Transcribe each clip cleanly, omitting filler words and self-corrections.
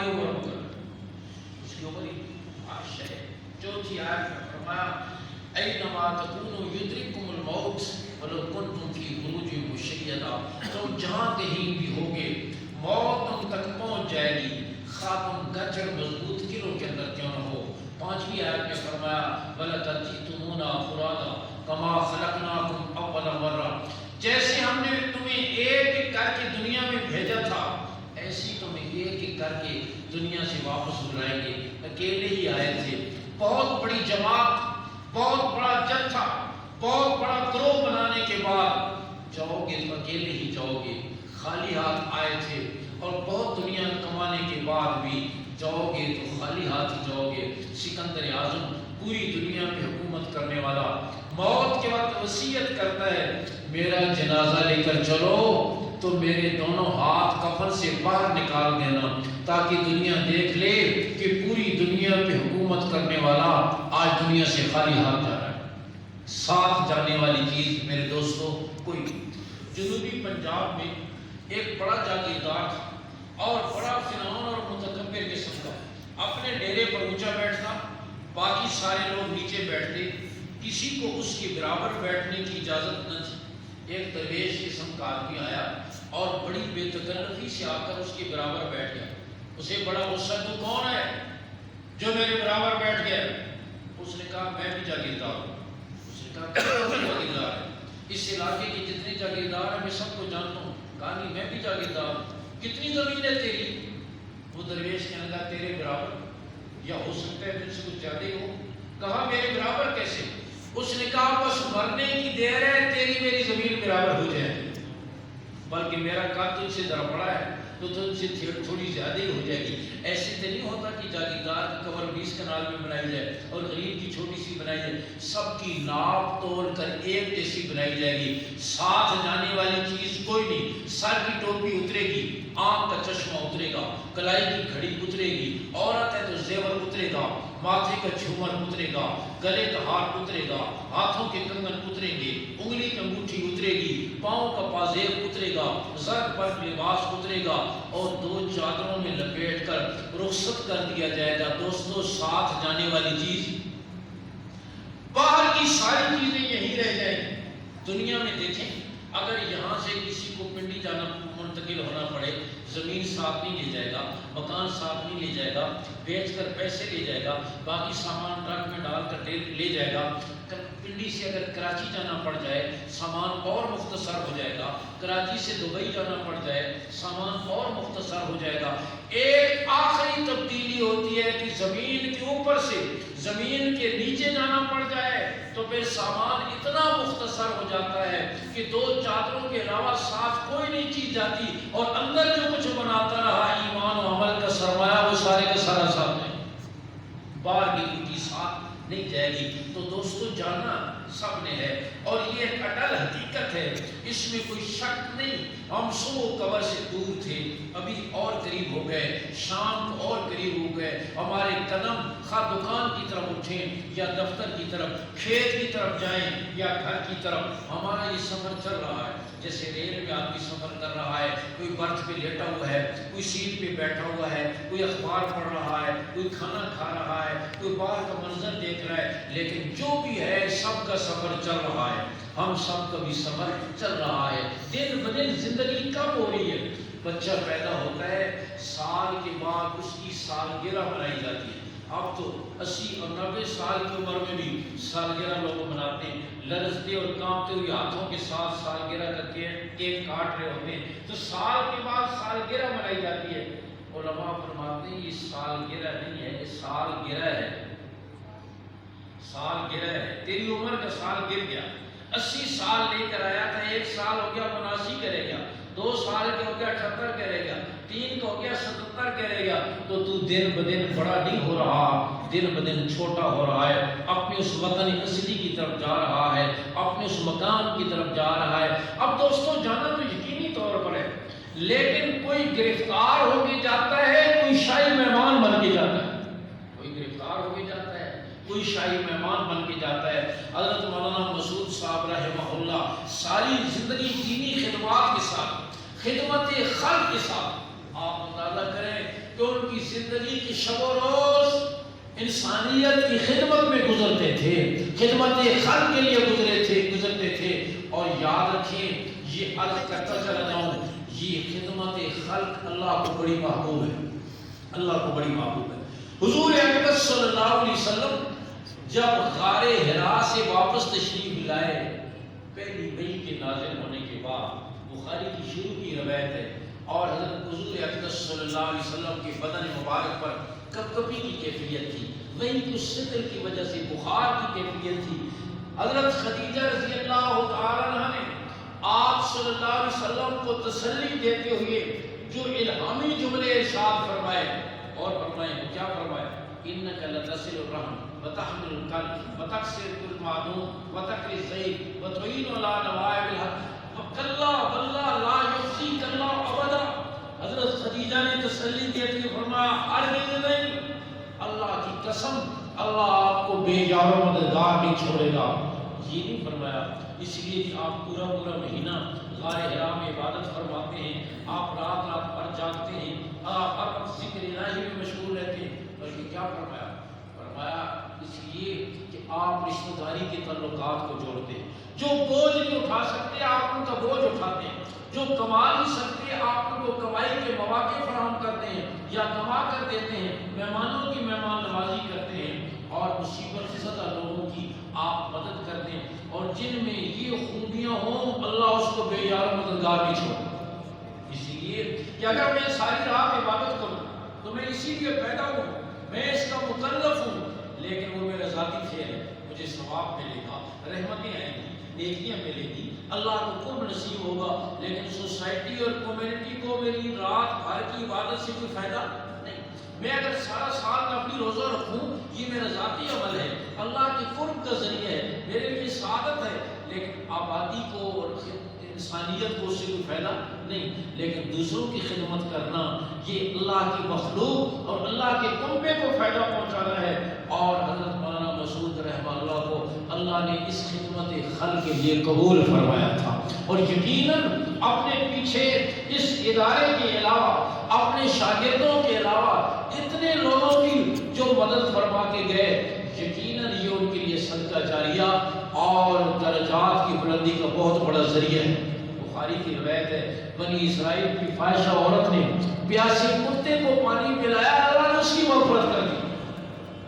تمہاری عمر ہوگا. اس کی عمر عرش ہے. چوتھی آیت میں فرمایا اینما تکونوا یدرککم الموت ولو کنتم فی بروج مشیدہ. تم جہاں کہیں بھی ہوگے موت تم تک پہنچ جائے گی، خواہ تم گچڑ مضبوط قلعوں کے اندر کیوں نہ ہو. پانچویں آیت میں فرمایا وَلَقَدْ جِئْتُمُونَا فُرَادَىٰ كَمَا خَلَقْنَاكُمْ أَوَّلَ مَرَّةٍ. جیسے ہم نے تمہیں ایک ایک کر کے دنیا میں بھیجا تھا، ایسی تمہیں ایک ایک کر کے دنیا سے واپس بلائیں گے. اکیلے ہی آئے تھے، بہت بڑی جماعت، بہت بڑا جتھا، بہت بڑا گروہ بنانے کے بعد جاؤ گے تو اکیلے ہی جاؤ گے. خالی ہاتھ آئے تھے اور بہت دنیا کمانے کے بعد بھی جاؤ گے تو خالی ہاتھ ہی جاؤ گے. سکندر اعظم پوری دنیا پہ حکومت کرنے والا موت کے وقت وصیت کرتا ہے میرا جنازہ لے کر چلو تو میرے دونوں ہاتھ کفن سے باہر نکال دینا تاکہ دنیا دیکھ لے کہ پوری دنیا پہ حکومت کرنے والا آج دنیا سے خالی ہاتھ جا رہا ہے. ساتھ جانے والی چیز میرے دوستوں کوئی نہیں. جنوبی پنجاب میں ایک بڑا جاگیردار تھا اور بڑا فرعون اور متکبر قسم کا. اپنے ڈیرے پر اونچا بیٹھتا، باقی سارے لوگ نیچے بیٹھتے، کسی کو اس کے برابر بیٹھنے کی اجازت نہ تھی. ایک درویش قسم کا آدمی آیا اور بڑی بے تکلفی سے آ کر اس کے برابر بیٹھ گیا. اسے بڑا غصہ، تو کون ہے جو میرے برابر بیٹھ گیا؟ اس نے کہا میں بھی جاگیردار ہوں. اس نے کہا کون جاگیردار ہے؟ اس علاقے کے جتنے جاگیردار ہیں میں سب کو جانتا ہوں. کہا نہیں میں بھی جاگیردار ہوں. کتنی زمین ہے تیری؟ وہ درویش کہنے لگا تیرے برابر، یا ہو سکتا ہے تجھ سے کچھ زیادہ ہی ہو. کہا میرے برابر کیسے؟ اس نے کہا بس مرنے کی دیر ہے، تیری میری زمین برابر ہو جائے، بلکہ میرا قد تجھ سے ذرا بڑا ہے تو تجھ سے تھوڑی زیادہ ہی ہو جائے گی. ایسے تو نہیں ہوتا کہ جاگیردار کی قبر 20 کنال میں بنائی جائے اور غریب کی چھوٹی سی بنائی جائے. سب کی ناپ تول کر ایک جیسی بنائی جائے گی. ساتھ جانے والی چیز کوئی نہیں. سر کی ٹوپی اترے گی، آنکھ کا چشمہ اترے گا، کلائی کی گھڑی اترے گی، عورت ہے تو زیور اترے گا، ماتھے کا جھومر اترے گا، گلے کا ہار اترے گا، ہاتھوں کے کنگن اتریں گے، انگلی کی انگوٹھی اترے گی، پاؤں کا پازیب اترے گا، زرد پر لباس اترے گا اور 2 چادروں میں لپیٹ کر رخصت کر دیا جائے گا. دوستو ساتھ جانے والی چیز، باہر کی ساری چیزیں یہی رہ جائیں گی. دنیا میں دیکھیں اگر یہاں سے کسی کو پنڈی جانا منتقل ہونا پڑے، زمین ساتھ نہیں لے جائے گا، مکان ساتھ نہیں لے جائے گا، بیچ کر پیسے لے جائے گا، باقی سامان ٹرک میں ڈال کر لے جائے گا. پنڈی سے اگر کراچی جانا پڑ جائے سامان اور مختصر ہو جائے گا، کراچی سے دبئی جانا پڑ جائے سامان اور مختصر ہو جائے گا. ایک آخری تبدیلی ہوتی ہے کہ زمین کے اوپر سے زمین کے نیچے جانا پڑ جائے تو پھر سامان اتنا مختصر ہو جاتا ہے کہ 2 چادروں کے علاوہ ساتھ کوئی نہیں چیز جاتی اور اندر جو کچھ بناتا رہا ایمان و عمل کا سرمایہ وہ سارے کا سارا ساتھ ہے، باہر کی کوئی ساتھ نہیں جائے گی. تو دوستو جانا سب نے ہے اور یہ ایک اٹل حقیقت ہے، اس میں کوئی شک نہیں. ہم 100 قبر سے دور تھے، ابھی اور قریب ہو گئے، شام کو اور قریب ہو گئے. ہمارے قدم خواہ دکان کی طرف اٹھیں یا دفتر کی طرف، کھیت کی طرف جائیں یا گھر کی طرف، ہمارا یہ سفر چل رہا ہے. جیسے ریل میں آدمی سفر کر رہا ہے، کوئی برتھ پہ لیٹا ہوا ہے، کوئی سیٹ پہ بیٹھا ہوا ہے، کوئی اخبار پڑھ رہا ہے، کوئی کھانا کھا رہا ہے، کوئی باہر کا منظر دیکھ رہا ہے، لیکن جو بھی ہے سب کا سفر چل رہا ہے. ہم سب کا بھی سفر چل رہا ہے. دن بدن زندگی کب ہو رہی ہے؟ بچہ پیدا ہوتا ہے، سال کے بعد اس کی سالگرہ منائی جاتی ہے. اب تو 80 اور 90 سال کی عمر میں بھی سالگرہ لوگ مناتے ہیں، لرزتے اور کانپتے ہوئے ہاتھوں کے ساتھ سالگرہ کا کیک کاٹ رہے ہوتے ہیں. تو سال کے بعد سالگرہ منائی جاتی ہے. علماء فرماتے ہیں یہ سالگرہ نہیں ہے، یہ سالگرہ ہے. سالگرہ ہے، تیری عمر کا سال گر گیا. 80 سال لے کر آیا تھا، 1 سال ہو گیا 79 کرے گا، 2 سال کے ہو گیا 78 کرے گا، 3 کا ہو گیا 77 کرے گا. تو دن بدن بڑا نہیں ہو رہا، دن بدن چھوٹا ہو رہا ہے. اپنے اس وطن اصلی کی طرف جا رہا ہے، اپنے اس مقام کی طرف جا رہا ہے. اب دوستوں جانا تو یقینی طور پر ہے، لیکن کوئی گرفتار ہو کے جاتا ہے، کوئی شاہی مہمان بن کے جاتا ہے. کوئی گرفتار ہو کے جاتا ہے، کوئی شاہی مہمان بن کے جاتا ہے. حضرت مولانا مسعود صاحب رحمہ اللہ ساری زندگی دینی خدمات کے ساتھ، خدمت خلق کے ساتھ، آپ مطالعہ کریں کہ ان کی زندگی کی شب و روز انسانیت کی خدمت میں گزرتے تھے، خدمت خلق کے لیے گزرتے تھے. اور یاد رکھیں، یہ عرض کرتا چلا جاؤں، یہ خدمت خلق اللہ کو بڑی محبوب ہے، اللہ کو بڑی محبوب ہے. حضور اکرم صلی اللہ علیہ وسلم جب غار حرا سے واپس تشریف لائے، پہلی وحی کے نازل ہونے کے بعد، بخاری کی شروع کی روایت ہے، اور حضرت حضور اکرم صلی اللہ علیہ وسلم کے بدن مبارک پر کپکپی کی کیفیت تھی، وہی کچھ ستر کی وجہ سے بخار کی کیفیت تھی. حضرت خدیجہ رضی اللہ تعالی عنہ نے آپ صلی اللہ علیہ وسلم کو تسلی دیتے ہوئے جو الہامی جملے ارشاد فرمائے، اور فرمائے کیا فرمائے؟ انک لتصل الرحم وتحمل الکلب وتکسر المعدوم وتقری الضیف وتعین علی نوائب الحق کلا واللہ لا یخزیک اللہ ابدا. حضرت خدیجہ نے تسلی دیتے ہوئے فرمایا ہرگز نہیں، اللہ کی قسم اللہ آپ کو بے یار و مددگار نہیں چھوڑے گا. یہ نہیں فرمایا. اس لیے کہ آپ پورا مہینہ غار حرا میں عبادت فرماتے ہیں، آپ رات بھر جاگتے ہیں، آپ ہر وقت ذکر الہی میں مشغول رہتے ہیں، بلکہ کیا فرمایا؟ فرمایا اس لیے کہ آپ رشتہ داری کے تعلقات کو جوڑتے ہیں. جو بوجھ نہیں اٹھا سکتے آپ ان کا بوجھ اٹھاتے ہیں، جو کما نہیں سکتے آپ ان کو کمائی کے مواقع فراہم کرتے ہیں یا کما کر دیتے ہیں، مہمانوں کی مہمان نوازی کرتے ہیں، اور مصیبت زدہ لوگوں کی آپ مدد کرتے ہیں. اور جن میں یہ خوبیاں ہوں اللہ اس کو بے یار مددگار نہیں چھوڑتا. اسی لیے کہ اگر میں ساری رات عبادت کروں تو میں اسی لیے پیدا ہوں، میں اس کا مکلف ہوں، لیکن وہ میرا ذاتی فعل ہے، مجھے ثواب ملے گا، رحمتیں آئیں گی، نیکیاں ملے گی، اللہ کو قرب نصیب ہوگا. لیکن سوسائٹی اور کمیونٹی کو میری رات بھر کی عبادت سے کوئی فائدہ نہیں. میں اگر سارا سال میں اپنی روزہ رکھوں یہ میرا ذاتی عمل ہے، اللہ کی قرب کا ذریعہ ہے، میرے لیے سعادت ہے، لیکن آبادی کو اور انسانیت کو اس سے کوئی فائدہ نہیں. لیکن دوسروں کی خدمت کرنا یہ اللہ کی مخلوق اور اللہ کے کنبے کو فائدہ پہنچانا ہے. اور حضرت مولانا مسعود رحمہ اللہ کو اللہ نے اس خدمت خلق کے لیے قبول فرمایا تھا. اور یقیناً اپنے پیچھے اس ادارے کے علاوہ اپنے شاگردوں کے علاوہ اتنے لوگوں کی جو مدد فرما کے گئے، یقیناً یہ ان کے لیے صدقہ جاریہ اور درجات کی بلندی کا بہت بڑا ذریعہ ہے. بخاری کی روایت ہے، بنی اسرائیل کی فاحشہ عورت نے پیاسے کتے کو پانی پلایا، اللہ نے اس کی مغفرت کر دی.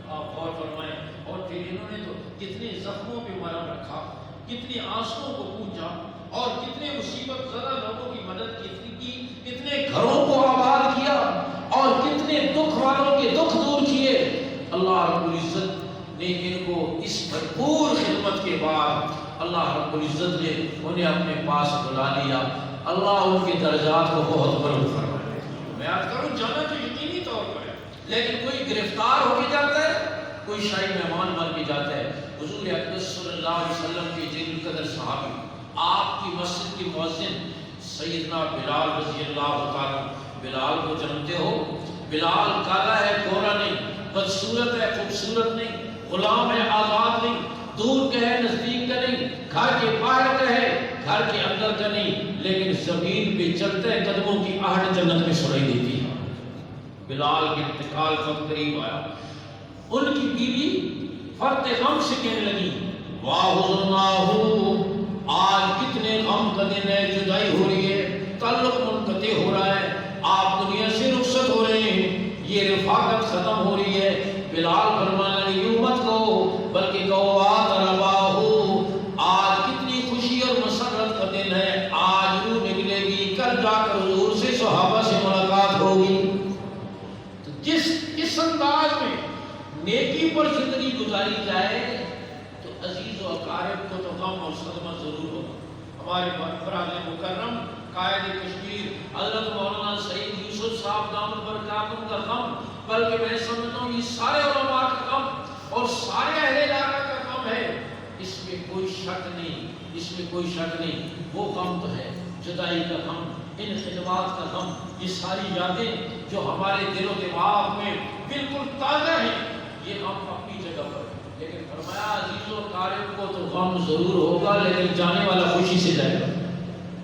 آپ غور فرمائیں. اور پھر انہوں نے تو کتنے زخموں پہ مرہم رکھا، کتنے آنسوؤں کو پوچھا، اور کتنے مصیبت زدہ لوگوں کی مدد کی، کتنے گھروں کو آباد کیا، اور کتنے دکھ والوں کے دکھ دور کیے. اللہ رب العزت نے ان کو اس بھرپور خدمت کے بعد اللہ رب العزت نے انہیں اپنے پاس بلا لیا. اللہ ان کے درجات کو بہت بلند فرمائے. میں عرض کروں جانا تو یقینی طور پر ہے، لیکن کوئی گرفتار ہو کے جاتا ہے، کوئی شاہی مہمان بن کے جاتا ہے. حضور اکرم صلی اللہ علیہ وسلم کے جلیل القدر صحابی، آپ کی مسجد کے مؤذن سیدنا بلال رضی اللہ تعالیٰ. بلال کو جانتے ہو؟ بلال کالا ہے، گورا نہیں، بدصورت ہے، خوبصورت نہیں، غلام ہے، آزاد نہیں، دور کا ہے، نزدیک کا نہیں، گھر کے باہر کا ہے، گھر کے اندر کا نہیں، لیکن زمین پہ چلتے قدموں کی آہٹ جنت میں سنائی دیتی ہے. بلال کے انتقال کا قریب آیا، ان کی بیوی فرط غم سے کہنے لگی واہ اللہ، آج کتنے غم کا دن ہے، جدائی ہو رہی ہے، تعلق منقطع ہو رہا ہے، آپ دنیا سے رخصت ہو رہے ہیں، یہ رفاقت ختم ہو رہی ہے. بلال فرمانے لگے یوں مت کہو، بلکہ کہو آترباہو، آج کتنی خوشی اور مسرت کا دن ہے، آج روح نکلے گی، کل جا کر حضور سے صحابہ سے ملاقات ہوگی. تو جس انداز میں نیکی پر زندگی گزاری جائے تو عزیز و اقارب کو تو غم اور صدمہ ضرور ہوگا. ہمارے برادر مکرم قائد کشمیر حضرت مولانا سعید یوسف صاحب دامت برکاتہ کا غم، بلکہ میں سمجھتا ہوں یہ سارے علماء کا غم اور سارے اہل علاقہ کا غم ہے. اس میں کوئی شک نہیں، اس میں کوئی شک نہیں. وہ غم تو ہے جدائی کا غم، ان خدمات کا غم، یہ ساری یادیں جو ہمارے دل و دماغ میں بالکل تازہ ہیں، یہ غم اپنی جگہ پر. لیکن فرمایا عزیز و اقارب کو تو غم ضرور ہوگا، لیکن جانے والا خوشی سے جائے گا.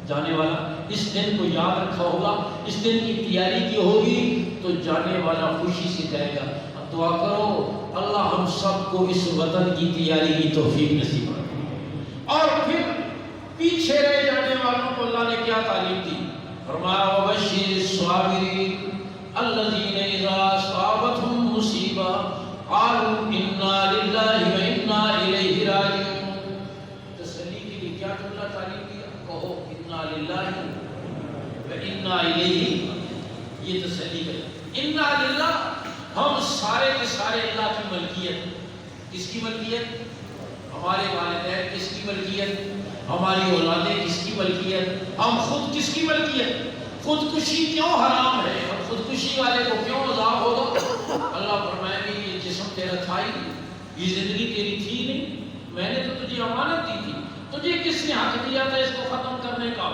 جانے والا اس دن کو یاد رکھا ہوگا، اس دن کی تیاری کی ہوگی تو جانے والا خوشی سے جائے گا۔ دعا کرو اللہ ہم سب کو اس وطن کی تیاری کی توفیق نصیب کرے۔ اور پھر پیچھے رہ جانے والوں کو اللہ نے کیا تعلیم دی؟ فرمایا وبشر الصابرین الذین اذا اصابتهم مصیبہ قالوا انا للہ وانا الیہ راجعون۔ تسلی کے لیے کیا جملہ تعلیم دیا؟ کہو انا للہ وانا الیہ، یہ تسلی ہے۔ انا للہ، ہم سارے کے سارے اللہ کی ملکیت۔ کس کی ملکیت؟ ہمارے والدین کس کی ملکیت؟ ہماری اولادیں کس کی ملکیت؟ ہم خود کس کی ملکیت؟ خودکشی کیوں حرام ہے؟ اور خودکشی والے کو کیوں عذاب ہوگا؟ اللہ فرمائے گا یہ جسم تیرا تھا ہی نہیں، یہ زندگی تیری تھی نہیں، میں نے تو تجھے امانت دی تھی، تجھے کس نے حق دیا تھا اس کو ختم کرنے کا؟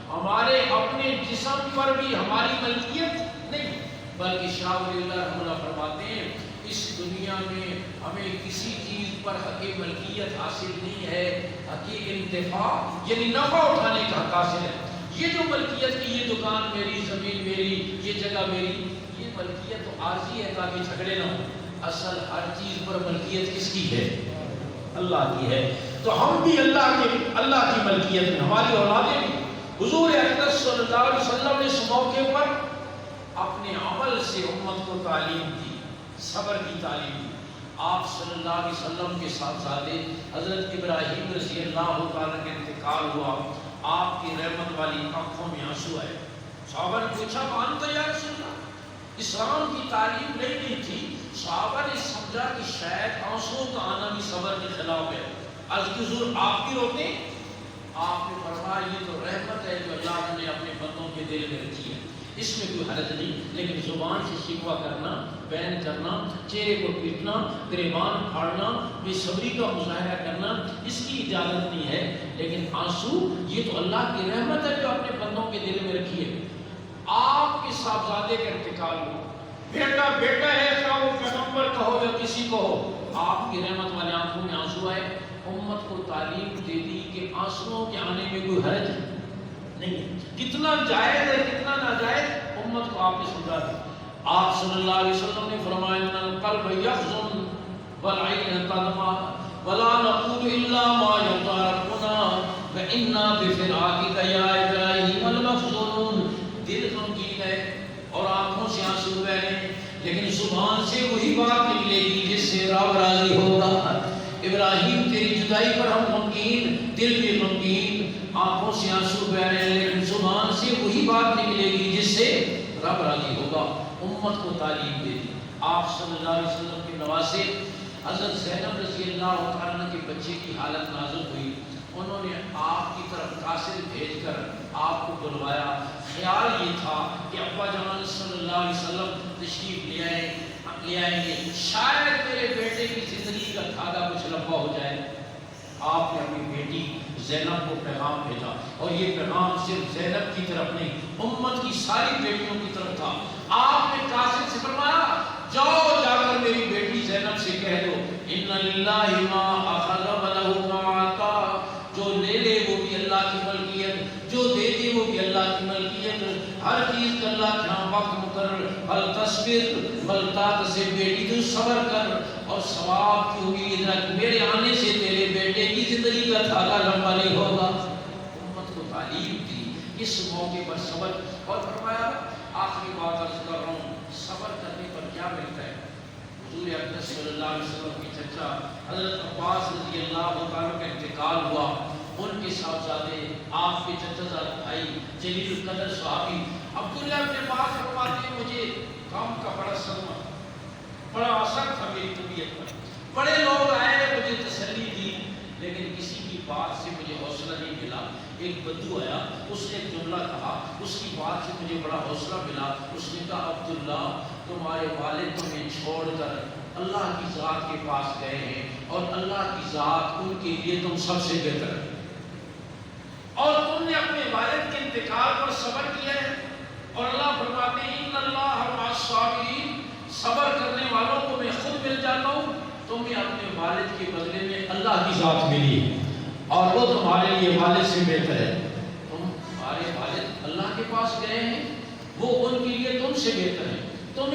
ہمارے اپنے جسم پر بھی ہماری ملکیت نہیں، بلکہ شاہ ولی اللہ رحمہ اللہ فرماتے ہیں اس دنیا میں ہمیں کسی چیز پر حق ملکیت حاصل نہیں ہے، حق انتفاع یعنی نفع اٹھانے کا حق حاصل ہے۔ یہ جو ملکیت کی یہ دکان میری، زمین میری، یہ جگہ میری، یہ ملکیت تو عارضی ہے تاکہ جھگڑے نہ ہوں۔ اصل ہر چیز پر ملکیت کس کی ہے؟ اللہ کی ہے۔ تو ہم بھی اللہ کی ملکیت میں، ہماری اولادیں بھی۔ حضور اکرم صلی اللہ علیہ وسلم نے اس موقع پر اپنے عمل سے امت کو تعلیم دی، صبر کی تعلیم دی۔ آپ صلی اللہ علیہ وسلم کے صاحبزادے حضرت ابراہیم رضی اللہ تعالیٰ کا انتقال ہوا، آپ کی رحمت والی آنکھوں میں آنسو آئے۔ صحابہ نے پوچھا مان تو یا رسول اللہ، اسلام کی تعلیم نہیں تھی۔ صحابہ نے سمجھا کہ شاید آنسو کا آنا بھی صبر کے خلاف ہے۔ عرض کی حضور آپ بھی روتے ہیں؟ آپ نے فرمایا یہ تو رحمت ہے جو اللہ نے اپنے بندوں کے دل میں رکھی ہے، اس میں کوئی حرج نہیں، لیکن زبان سے شکوہ کرنا، بین کرنا، چہرے کو پیٹنا، گریبان پھاڑنا، بے صبری کا مظاہرہ کرنا، اس کی اجازت نہیں ہے۔ لیکن آنسو یہ تو اللہ کی رحمت ہے جو اپنے بندوں کے دل میں رکھی ہے۔ آپ کے صاحبزادے کا انتقال ہو، بیٹا بیٹا ہے خواہ وہ پیغمبر کہو یا کسی کو ہو، آپ کی رحمت والے آنکھوں میں آنسو آئے۔ امت کو تعلیم دے دی کہ آنسوؤں کے آنے میں کوئی حرج نہیں ہے، کتنا جائز ہے کتنا ناجائز امت کو آپ نے سمجھا دیا۔ آپ صلی اللہ علیہ وسلم نے فرمایا ان القلب یحزن والعین تدمع ولا نقول الا ما یرضی ربنا فانا بفراقک یا ابراہیم المحزونون۔ دل غمگین ہے اور آنکھوں سے آنسو بہ رہے ہیں، لیکن زبان سے وہی بات نکلے گی جس سے رب راضی ہوگا۔ ابراہیم تیری جدائی پر ہم غمگین، دل بھی غمگین، آنکھوں سے آنسو بہ رہے ہیں، لیکن زبان سے وہی بات نکلے گی جس سے رب راضی ہوگا۔ امت کو تعلیم دے دی۔ آپ صلی اللہ علیہ وسلم کے نواسے حضرت زینب رضی اللہ عنہ کے بچے کی حالت نازک ہوئی، انہوں نے آپ کی طرف قاصد بھیج کر آپ کو بلوایا۔ خیال یہ تھا کہ ابا جان صلی اللہ علیہ وسلم تشریف لے آئیں گے، شاید میرے بیٹے کی زندگی کا دھاگا کچھ لمبا ہو جائے۔ آپ نے اپنی بیٹی زینب کو پیغام بھیجا، اور یہ پیغام صرف زینب کی طرف نہیں، امت کی ساری بیٹیوں کی طرف تھا۔ آپ نے قاصد سے فرمایا جاؤ جا کر میری بیٹی زینب سے کہہ دو ان للہ ما اخذ ولہ ما عطا، جو لے لے وہ بھی اللہ کی ملکیت، جو دے دے وہ بھی اللہ کی ملکیت، ہر چیز کا اللہ کے ہاں وقت مقرر۔ بل تصبر بل تحتسب، بیٹی تو صبر کر اور ثواب کی امید رکھ، میرے آنے سے تیرے بیٹے کی زندگی کا دھاگا لمبا نہیں ہوگا۔ امت کو تعلیم دی اس موقع پر صبر، اور فرمایا آخری بات عرض کر رہا ہوں، صبر کرنے پر کیا ملتا ہے؟ حضور اکرم صلی اللہ علیہ وسلم کی چچا حضرت عباس رضی اللہ عنہ کا انتقال ہوا، ان کے صاحبزادے آپ کے چچا زاد بھائی جلیل القدر صحابی عبداللہ ابن عباس فرماتے ہیں مجھے غم کا بڑا صدمہ، بڑا اثر تھا میری طبیعت پر، بڑے لوگ آئے مجھے تسلی دی، لیکن کسی کی بات سے مجھے حوصلہ نہیں ملا۔ ایک بدو آیا، اس نے ایک جملہ کہا، اس کی بات سے مجھے بڑا حوصلہ ملا۔ اس نے کہا عبداللہ تمہارے والد تمہیں چھوڑ کر اللہ کی ذات کے پاس گئے ہیں، اور اللہ کی ذات ان کے لیے تم سب سے بہتر ہے، اور تم نے اپنے والد کے انتقال پر صبر کیا ہے، اور اللہ فرماتے ہیں ان اللہ مع الصابرین، صبر کرنے والوں کو میں خود مل جاتا ہوں۔ تمہیں اپنے والد کے بدلے میں اللہ کی ذات ملی ہے، اور وہ تمہارے لیے والد سے بہتر ہے۔ تمہارے والد اللہ کے پاس گئے ہیں، وہ ان کے لیے تم سے بہتر ہے، تم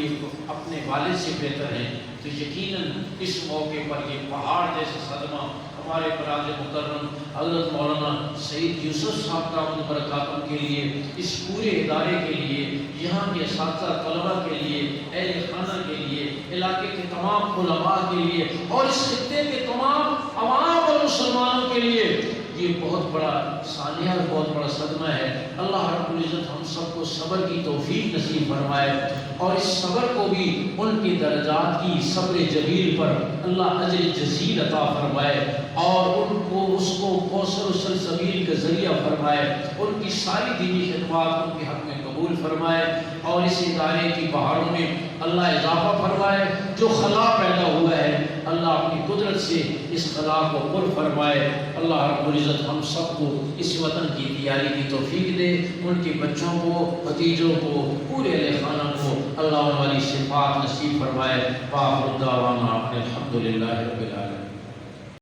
لیے اپنے والد سے بہتر ہیں، تو یقیناً اس موقع پر یہ پہاڑ جیسا صدمہ ہمارے براد مکرم حضرت مولانا سعید یوسف صاحب کا برکاتوں کے لیے، اس پورے ادارے کے لیے، یہاں کے اساتذہ طلباء کے لیے، اہل خانہ کے لیے، علاقے کے تمام علماء کے لیے اور اس خطے کے تمام عوام اور مسلمانوں کے لیے یہ بہت بڑا سانحہ اور بہت بڑا صدمہ ہے۔ اللہ رب العزت ہم سب کو صبر کی توفیق نصیب فرمائے اور اس صبر کو بھی ان کے درجات کی صبر جلیل پر اللہ اجر جزیل عطا فرمائے اور ان کو اس کو کوثر و سلسبیل کا ذریعہ فرمائے، ان کی ساری دینی خدمات ان کے حق میں قبول فرمائے اور اس ادارے کی بہاروں میں اللہ اضافہ فرمائے۔ جو خلا پیدا ہوا ہے اللہ اپنی قدرت سے اس خلا کو پر فرمائے۔ اللہ رب العزت ہم سب کو اس وطن کی تیاری کی توفیق دے، ان کے بچوں کو، بھتیجوں کو، پورے اہل خانہ کو اللہ والی صفات نصیب فرمائے۔ وآخر دعوانا الحمدللہ رب العالمین۔